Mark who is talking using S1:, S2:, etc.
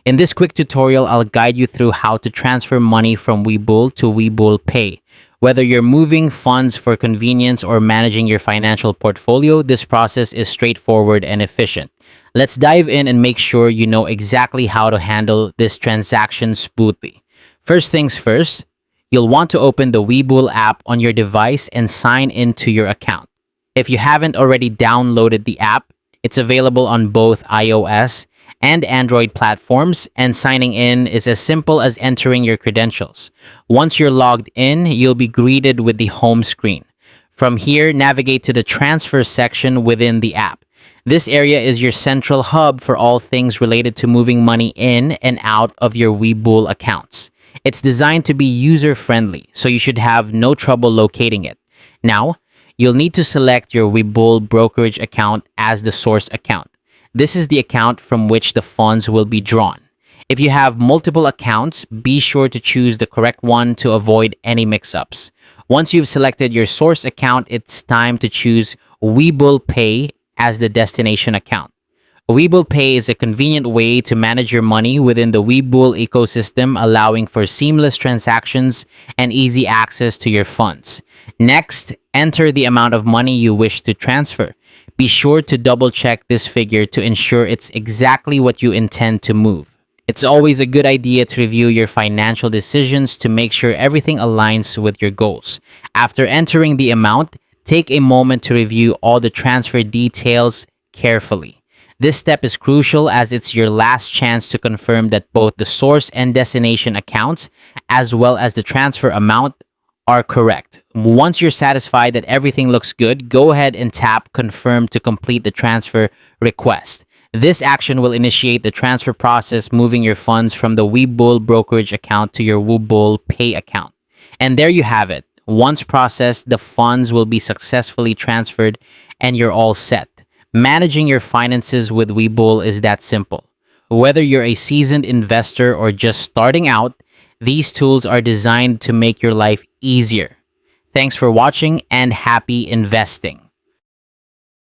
S1: In this quick tutorial, I'll guide you through how to transfer money from Webull to Webull Pay. Whether you're moving funds for convenience or managing your financial portfolio, this process is straightforward and efficient. Let's dive in and make sure you know exactly how to handle this transaction smoothly. First things first, you'll want to open the Webull app on your device and sign into your account. If you haven't already downloaded the app, it's available on both iOS and Android platforms, and signing in is as simple as entering your credentials. Once you're logged in, you'll be greeted with the home screen. From here, navigate to the transfer section within the app. This area is your central hub for all things related to moving money in and out of your Webull accounts. It's designed to be user-friendly, so you should have no trouble locating it. Now, you'll need to select your Webull brokerage account as the source account. This is the account from which the funds will be drawn. If you have multiple accounts, be sure to choose the correct one to avoid any mix-ups. Once you've selected your source account, it's time to choose Webull Pay as the destination account. Webull Pay is a convenient way to manage your money within the Webull ecosystem, allowing for seamless transactions and easy access to your funds. Next, enter the amount of money you wish to transfer. Be sure to double-check this figure to ensure it's exactly what you intend to move. It's always a good idea to review your financial decisions to make sure everything aligns with your goals. After entering the amount, take a moment to review all the transfer details carefully. This step is crucial as it's your last chance to confirm that both the source and destination accounts, as well as the transfer amount, are correct. Once you're satisfied that everything looks good, go ahead and tap Confirm to complete the transfer request. This action will initiate the transfer process, moving your funds from the Webull brokerage account to your Webull Pay account. And there you have it. Once processed, the funds will be successfully transferred and you're all set. Managing your finances with Webull is that simple. Whether you're a seasoned investor or just starting out, these tools are designed to make your life easier. Thanks for watching and happy investing.